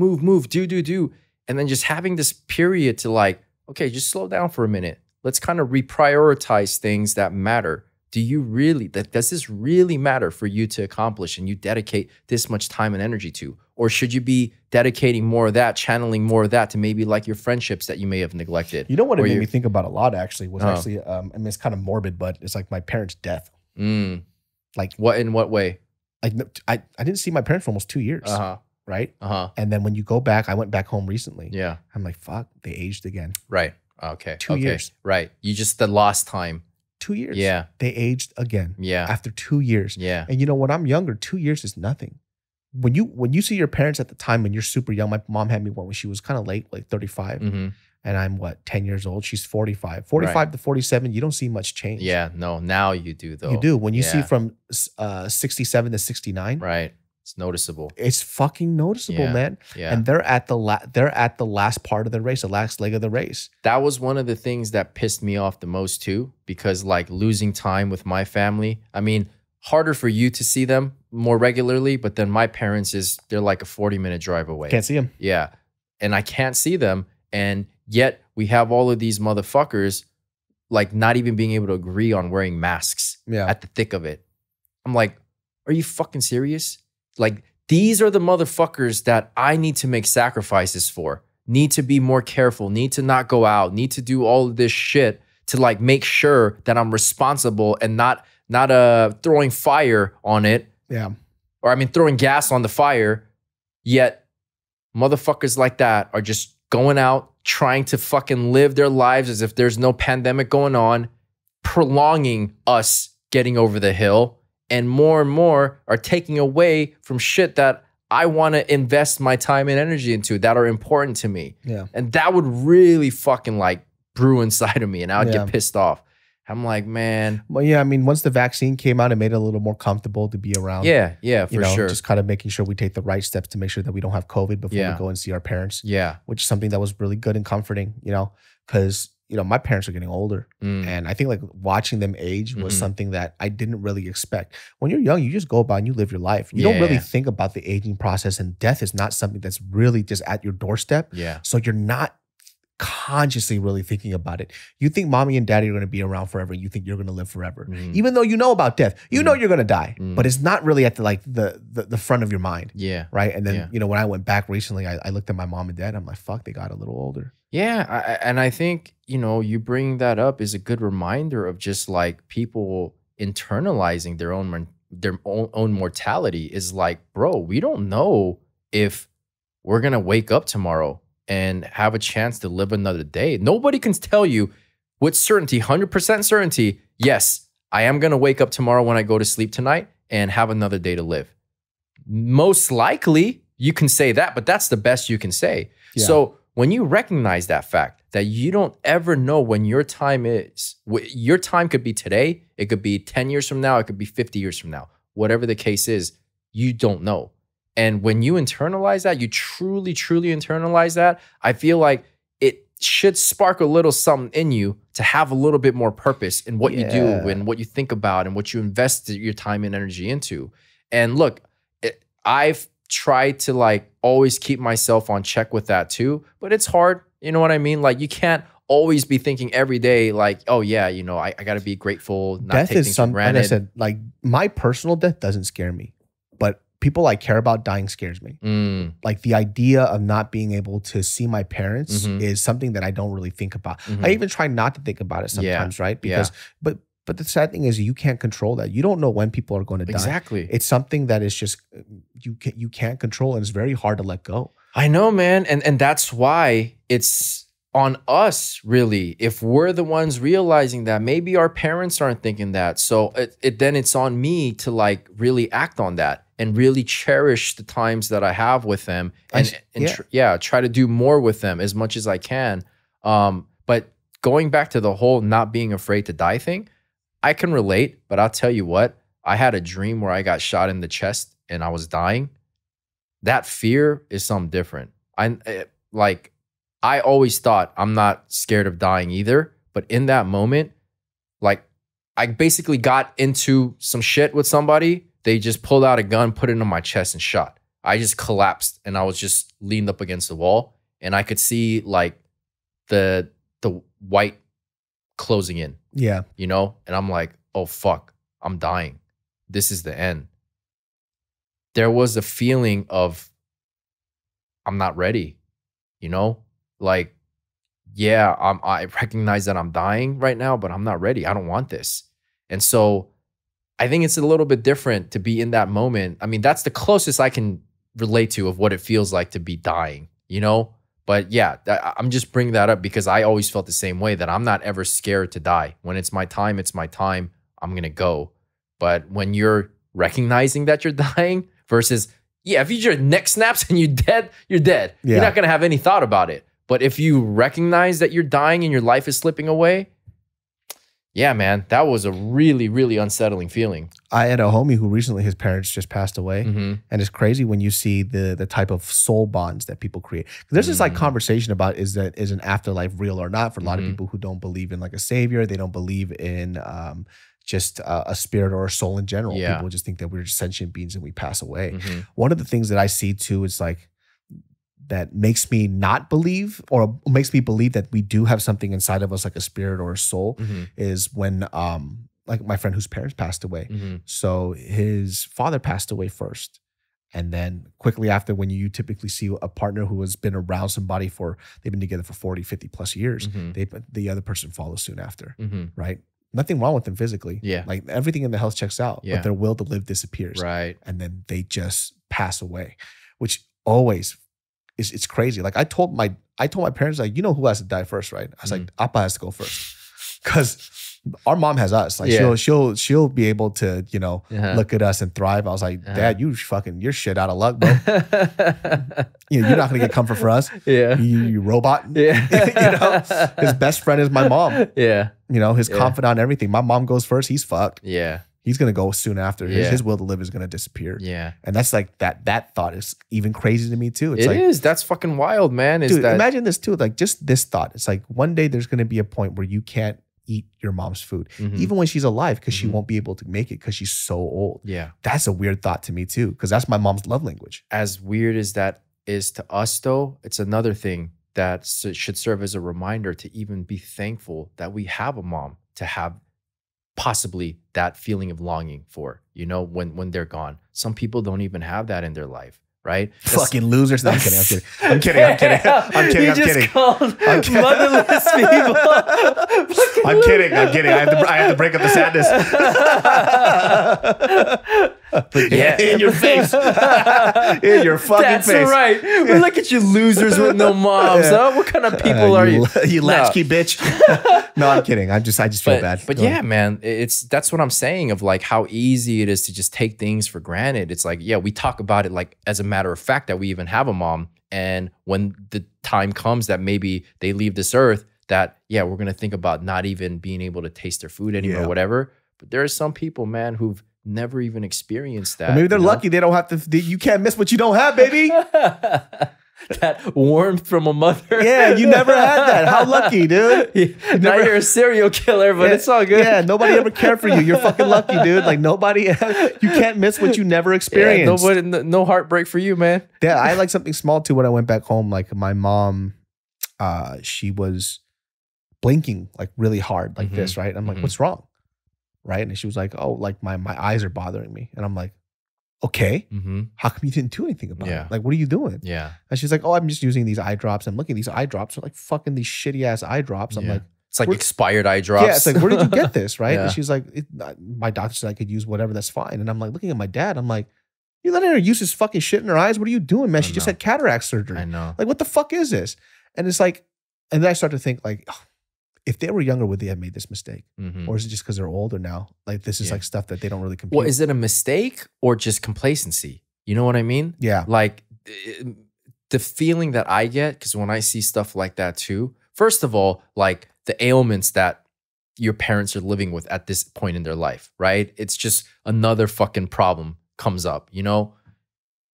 do. And then just having this period to like, okay, just slow down for a minute. Let's kind of reprioritize things that matter. Does this really matter for you to accomplish and you dedicate this much time and energy to? Or should you be dedicating more of that, channeling more of that to maybe like your friendships that you may have neglected? You know what it made me think about a lot actually was actually, I mean, it's kind of morbid, but it's like my parents' death. Like what, in what way? Like I didn't see my parents for almost 2 years. Right? And then when you go back, I went back home recently. Yeah. I'm like, fuck, they aged again. Right. Okay. 2 years. Right. You just the lost time. 2 years. Yeah. They aged again. Yeah. After 2 years. Yeah. And when I'm younger, 2 years is nothing. When you see your parents at the time when you're super young, my mom had me when she was kind of late, like 35. And I'm 10 years old. She's 45. 45 to 47, you don't see much change. Yeah. No, now you do though. You do. When you see from 67 to 69. Right. It's noticeable. It's fucking noticeable, man. Yeah. And they're at the last part of the race, the last leg of the race. That was one of the things that pissed me off the most too, because like losing time with my family. I mean, harder for you to see them more regularly, but then my parents they're like a 40-minute drive away. Can't see them. Yeah. And I can't see them. And yet we have all of these motherfuckers like not even being able to agree on wearing masks at the thick of it. I'm like, are you fucking serious? Like, these are the motherfuckers that I need to make sacrifices for, need to be more careful, need to not go out, need to do all of this shit to like make sure that I'm responsible and not throwing fire on it. Yeah. Or I mean, throwing gas on the fire. Yet motherfuckers like that are just going out, trying to fucking live their lives as if there's no pandemic going on, prolonging us getting over the hill. And more are taking away from shit that I want to invest my time and energy into that are important to me. Yeah. And that would really fucking like brew inside of me and I would get pissed off. I'm like, man. Well, yeah, I mean, once the vaccine came out, it made it a little more comfortable to be around. Yeah, for sure. Just kind of making sure we take the right steps to make sure that we don't have COVID before we go and see our parents. Yeah. Which is something that was really good and comforting, because my parents are getting older. And I think like watching them age was something that I didn't really expect. When you're young, you just go about and you live your life. You don't really think about the aging process, and death is not something that's really just at your doorstep. Yeah. So you're not consciously really thinking about it. You think mommy and daddy are going to be around forever. You think you're going to live forever. Even though you know about death, you know you're going to die, but it's not really at the front of your mind. Yeah. Right. And then, when I went back recently, I looked at my mom and dad. I'm like, fuck, they got a little older. Yeah. And I think, you bringing that up is a good reminder of just like people internalizing their own mortality is like, bro, we don't know if we're going to wake up tomorrow and have a chance to live another day. Nobody can tell you with certainty, 100% certainty, yes, I am going to wake up tomorrow when I go to sleep tonight and have another day to live. Most likely, you can say that, but that's the best you can say. Yeah. So when you recognize that fact that you don't ever know when your time is, your time could be today, it could be 10 years from now, it could be 50 years from now. Whatever the case is, you don't know. And when you internalize that, you truly, truly internalize that, I feel like it should spark a little something in you to have a little bit more purpose in what you do and what you think about and what you invest your time and energy into. And look, I've tried to like always keep myself on check with that too, but it's hard. You know what I mean? Like you can't always be thinking every day like, oh yeah, I got to be grateful, not death take is things for granted. Like I said, like my personal death doesn't scare me, but people I care about dying scares me. Like the idea of not being able to see my parents is something that I don't really think about. I even try not to think about it sometimes, right? Because, but the sad thing is you can't control that. You don't know when people are going to die. Exactly. It's something that is just, you can't control, and it's very hard to let go. I know, man. And that's why it's on us, really, if we're the ones realizing that maybe our parents aren't thinking that. So then it's on me to like really act on that and really cherish the times that I have with them and try to do more with them as much as I can. But going back to the whole not being afraid to die thing, I can relate, but I'll tell you what, I had a dream where I got shot in the chest and I was dying. That fear is something different. I always thought I'm not scared of dying either. But in that moment, like I basically got into some shit with somebody. They just pulled out a gun, put it on my chest and shot. I just collapsed and I was just leaned up against the wall and I could see like the white closing in. Yeah. And I'm like, oh fuck, I'm dying. This is the end. There was a feeling of I'm not ready, Like, yeah, I recognize that I'm dying right now, but I'm not ready. I don't want this. And so I think it's a little bit different to be in that moment. I mean, that's the closest I can relate to of what it feels like to be dying, But yeah, I'm just bringing that up because I always felt the same way, that I'm not ever scared to die. When it's my time, it's my time. I'm going to go. But when you're recognizing that you're dying versus, if your neck snaps and you're dead, you're dead. Yeah. You're not going to have any thought about it. But if you recognize that you're dying and your life is slipping away, yeah, man, that was a really, really unsettling feeling. I had a homie who recently his parents just passed away, and it's crazy when you see the type of soul bonds that people create. There's this like conversation about is an afterlife real or not for a lot of people who don't believe in like a savior. They don't believe in just a spirit or a soul in general. Yeah. People just think that we're just sentient beings and we pass away. One of the things that I see too is like that makes me not believe or makes me believe that we do have something inside of us like a spirit or a soul is when like my friend whose parents passed away. So his father passed away first. And then quickly after, when you typically see a partner who has been around somebody they've been together for 40, 50 plus years, the other person follows soon after, right? Nothing wrong with them physically. Yeah. Like everything in the health checks out, but their will to live disappears. Right. And then they just pass away, which always it's crazy. Like I told my parents, like, you know who has to die first, right? I was like, Appa has to go first. Because our mom has us. Like she'll be able to, you know, look at us and thrive. I was like, Dad, you're shit out of luck, bro. You're not gonna get comfort for us. Yeah. You robot. Yeah. You know, his best friend is my mom. Yeah. You know, his confidant, everything. My mom goes first, he's fucked. Yeah. He's gonna go soon after. His will to live is gonna disappear. Yeah, and that's like that thought is even crazy to me too. It's like, that's fucking wild, man. Dude, imagine this too. Like just this thought. It's like one day there's gonna be a point where you can't eat your mom's food, even when she's alive, because she won't be able to make it because she's so old. Yeah, that's a weird thought to me too, because that's my mom's love language. As weird as that is to us, though, it's another thing that should serve as a reminder to even be thankful that we have a mom to have possibly that feeling of longing for, you know, when they're gone. Some people don't even have that in their life, right? Fucking losers. No, I'm kidding. I'm kidding. Motherless people. I'm kidding. I have to break up the sadness. But yeah, in your face. In your fucking face. That's right. We look at you losers with no moms. Huh? What kind of people are you? You latchkey bitch. No, I'm kidding. I just feel bad. But yeah, man, that's what I'm saying of like how easy it is to just take things for granted. It's like, yeah, we talk about it like as a matter of fact that we even have a mom. And when the time comes that maybe they leave this earth, that, yeah, we're going to think about not even being able to taste their food anymore or whatever. But there are some people, man, who've never even experienced that. Well, maybe they're lucky. They don't have to. You can't miss what you don't have, baby. That warmth from a mother. Yeah, you never had that. How lucky, dude. Now you're a serial killer, but it's all good. Yeah, nobody ever cared for you. You're fucking lucky, dude. Like nobody, you can't miss what you never experienced. Yeah, no heartbreak for you, man. Yeah, I like something small too. When I went back home, like my mom, she was blinking like really hard, like this, right? I'm like, what's wrong? Right? And she was like, oh, like my eyes are bothering me. And I'm like, okay, how come you didn't do anything about it? Like, what are you doing? Yeah. And she's like, oh, I'm just using these eye drops. I'm looking at these eye drops are like fucking these shitty ass eye drops. I'm like, it's like expired eye drops. Yeah, it's like, where did you get this? Right? And she's like, my doctor said I could use whatever, that's fine. And I'm like, looking at my dad, I'm like, you letting her use this fucking shit in her eyes? What are you doing, man? She just had cataract surgery. I know. Like, what the fuck is this? And it's like, and then I start to think like, oh, if they were younger, would they have made this mistake? Or is it just because they're older now? Like this is like stuff that they don't really compute. Well, is it a mistake or just complacency? You know what I mean? Yeah. Like the feeling that I get, because when I see stuff like that too, first of all, like the ailments that your parents are living with at this point in their life, right? It's just another fucking problem comes up, you know?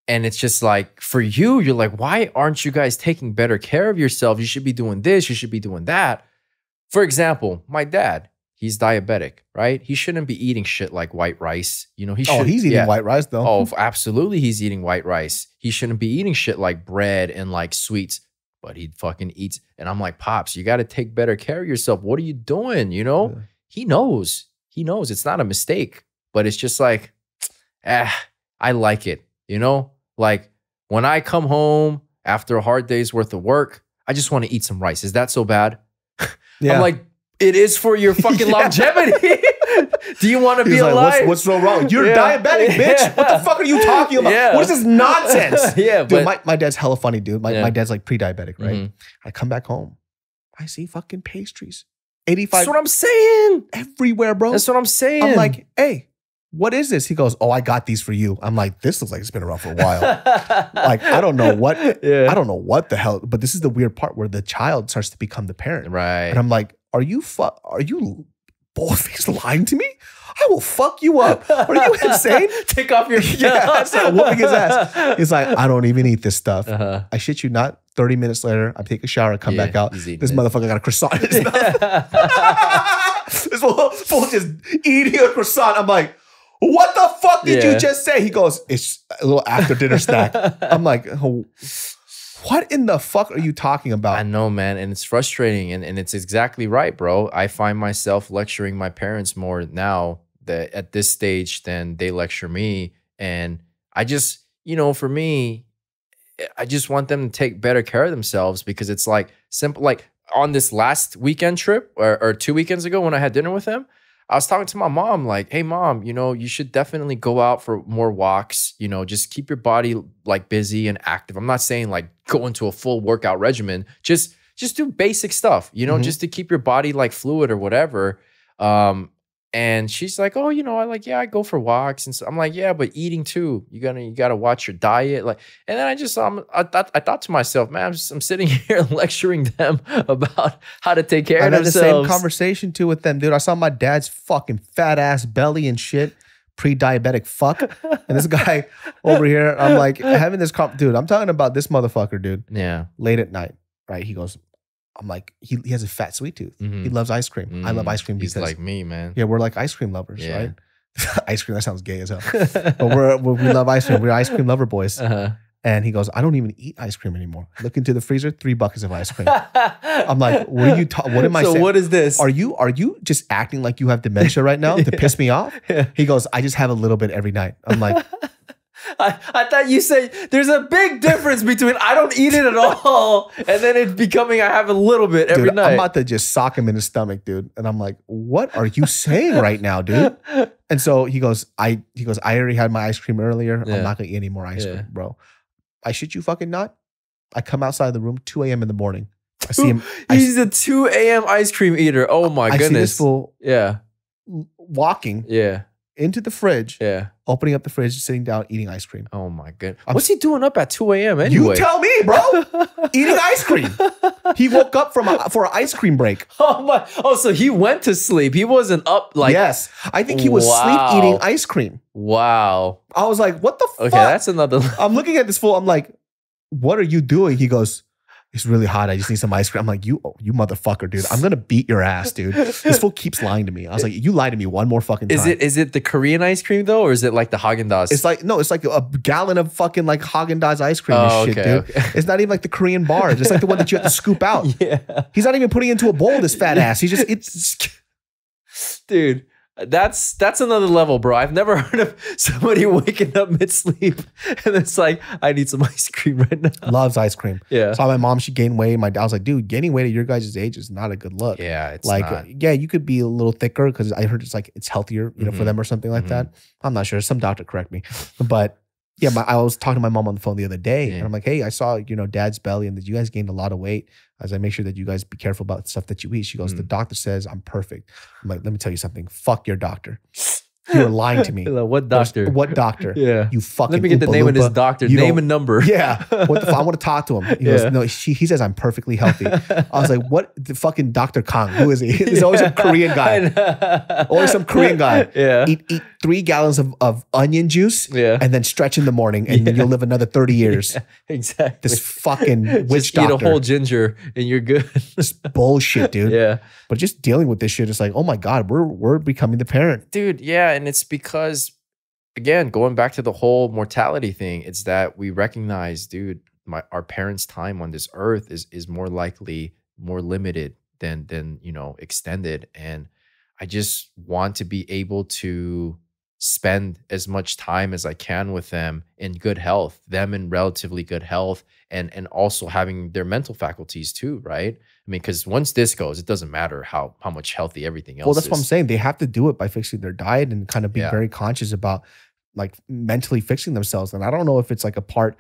And it's just like, for you, you're like, why aren't you guys taking better care of yourself? You should be doing this. You should be doing that. For example, my dad, he's diabetic, right? He shouldn't be eating shit like white rice. You know, he's eating white rice though. Oh, absolutely. He's eating white rice. He shouldn't be eating shit like bread and like sweets, but he fucking eats. And I'm like, Pops, you got to take better care of yourself. What are you doing? You know, he knows it's not a mistake, but it's just like, I like it. You know, like when I come home after a hard day's worth of work, I just want to eat some rice. Is that so bad? Yeah. I'm like, it is for your fucking longevity. Do you want to be alive? What's so wrong? You're diabetic, bitch. What the fuck are you talking about? What is this nonsense? Dude, my dad's hella funny, dude. My dad's like pre-diabetic, right? I come back home. I see fucking pastries. 85. That's what I'm saying. Everywhere, bro. That's what I'm saying. I'm like, hey, what is this? He goes, oh, I got these for you. I'm like, this looks like it's been around for a while. Like, I don't know what, I don't know what the hell, but this is the weird part where the child starts to become the parent. Right. And I'm like, are you boldface lying to me? I will fuck you up. Are you insane? Take off your Yeah, I started whooping his ass. He's like, I don't even eat this stuff. I shit you not. 30 minutes later, I take a shower, come back out. This motherfucker got a croissant in his mouth. This fool just eating a croissant. I'm like, what the fuck did you just say? He goes, it's a little after dinner snack. I'm like, oh, what in the fuck are you talking about? I know, man. And it's frustrating. And it's exactly right, bro. I find myself lecturing my parents more now that at this stage than they lecture me. And I just, you know, for me, I just want them to take better care of themselves, because it's like simple, like on this last weekend trip or 2 weekends ago when I had dinner with them, I was talking to my mom like, hey mom, you know, you should definitely go out for more walks, you know, just keep your body like busy and active. I'm not saying like go into a full workout regimen, just do basic stuff, you know, just to keep your body like fluid or whatever. And she's like, oh, you know, I go for walks. And so I'm like, yeah, but eating too. You gotta watch your diet. Like, and then I thought to myself, man, I'm sitting here lecturing them about how to take care of themselves. I had the same conversation too with them, dude. I saw my dad's fucking fat ass belly and shit, pre-diabetic fuck. And this guy over here, I'm like having this dude, I'm talking about this motherfucker, dude. Yeah. Late at night, right? He goes, I'm like, he has a fat sweet tooth. He loves ice cream. I love ice cream because he's like me, man. Yeah, we're like ice cream lovers, right? Ice cream, that sounds gay as hell. But we love ice cream. We're ice cream lover boys. And he goes, I don't even eat ice cream anymore. Look into the freezer, 3 buckets of ice cream. I'm like, what are you what am I saying? So what is this? Are you just acting like you have dementia right now to piss me off? He goes, I just have a little bit every night. I'm like, I thought you said there's a big difference between I don't eat it at all and then it's becoming I have a little bit every night. I'm about to just sock him in his stomach, dude. And I'm like, what are you saying right now, dude? And so he goes, I already had my ice cream earlier. I'm not gonna eat any more ice cream, bro. I shit you fucking not. I come outside of the room 2 a.m. in the morning. I see him. He's a 2 a.m. ice cream eater. Oh my goodness. I see this fool walking into the fridge, opening up the fridge, sitting down, eating ice cream. Oh my goodness. What's he doing up at 2 a.m. anyway? You tell me, bro. Eating ice cream. He woke up for an ice cream break. Oh my! Oh, so he went to sleep. He wasn't up like. Yes, I think he was sleep eating ice cream. Wow. I was like, what the fuck? Okay, that's another. I'm looking at this fool. I'm like, what are you doing? He goes, it's really hot. I just need some ice cream. I'm like, you motherfucker, dude. I'm gonna beat your ass, dude. This fool keeps lying to me. I was like, you lie to me one more fucking time. Is it the Korean ice cream though, or is it like the Haagen-Dazs? It's like it's like a gallon of fucking like Haagen-Dazs ice cream and shit, dude. Okay. It's not even like the Korean bars. It's like the one that you have to scoop out. Yeah. He's not even putting it into a bowl. This fat ass. It's dude. That's another level, bro. I've never heard of somebody waking up mid-sleep and it's like, I need some ice cream right now. Loves ice cream. Yeah. Saw my mom, she gained weight. My dad was like, dude, gaining weight at your guys' age is not a good look. Yeah, it's like, not. Yeah, you could be a little thicker because I heard it's like, it's healthier, you know, for them or something like that. I'm not sure. Some doctor correct me. But yeah, I was talking to my mom on the phone the other day and I'm like, hey, I saw, you know, dad's belly and that you guys gained a lot of weight. As I make sure that you guys be careful about the stuff that you eat. She goes, the doctor says I'm perfect. I'm like, let me tell you something. Fuck your doctor. You're lying to me. What doctor? What doctor? Yeah. You fucking Let me get the name of his doctor. Name and number. Yeah. What the I want to talk to him. He goes, no, he says I'm perfectly healthy. I was like, what the fucking Dr. Kang? Who is he? There's always some Korean guy. Always some Korean guy. Yeah. Eat 3 gallons of onion juice and then stretch in the morning and then you'll live another 30 years. Yeah, exactly. This fucking witch doctor. Eat a whole ginger and you're good. This bullshit, dude. Yeah. But just dealing with this shit, it's like, oh my God, we're becoming the parent. Dude, yeah. And it's because, again, going back to the whole mortality thing, it's that we recognize, dude, our parents' time on this earth is more likely more limited than you know, extended. And I just want to be able to spend as much time as I can with them in good health, them in relatively good health, and also having their mental faculties too, right? I mean, because once this goes, it doesn't matter how much healthy everything else is. Well, that's what I'm saying. They have to do it by fixing their diet and kind of be very conscious about like mentally fixing themselves. And I don't know if it's like a part,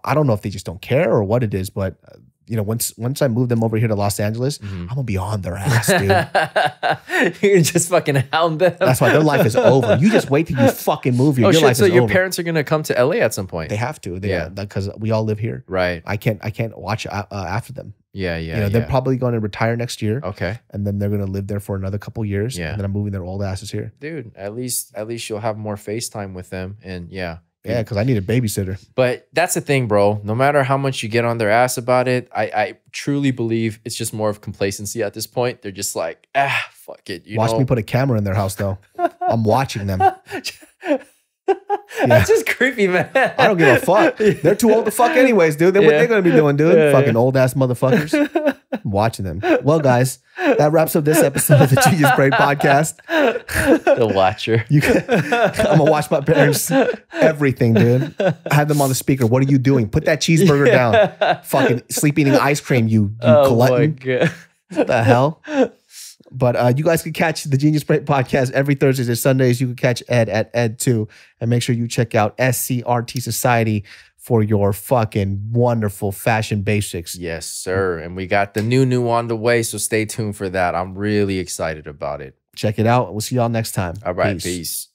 I don't know if they just don't care or what it is, but you know, once I move them over here to Los Angeles, I'm gonna be on their ass, dude. You're just fucking hound them. That's why their life is over. You just wait till you fucking move here. Oh, your shit, life so is your over. parents are gonna come to LA at some point. They have to. Because we all live here. Right. I can't watch after them. Yeah, yeah. You know, they're probably going to retire next year. Okay. And then they're going to live there for another couple years. Yeah. And then I'm moving their old asses here. Dude, at least you'll have more FaceTime with them. And yeah. Yeah, because I need a babysitter. But that's the thing, bro. No matter how much you get on their ass about it, I truly believe it's just more of complacency at this point. They're just like, fuck it. Watch me put a camera in their house, though. I'm watching them. That's just creepy, man. I don't give a fuck. They're too old to fuck anyways, dude. What they going to be doing, dude? Fucking old ass motherfuckers. I'm watching them. Well, guys, that wraps up this episode of the Genius Brain Podcast. The watcher. I'm going to watch my parents. Everything, dude. I had them on the speaker. What are you doing? Put that cheeseburger down. Fucking sleep eating ice cream, you glutton. My God. What the hell? But you guys can catch the Genius Brain Podcast every Thursdays and Sundays. You can catch Ed at Ed2. And make sure you check out SCRT Society for your fucking wonderful fashion basics. Yes, sir. And we got the new on the way, so stay tuned for that. I'm really excited about it. Check it out. We'll see y'all next time. All right, peace.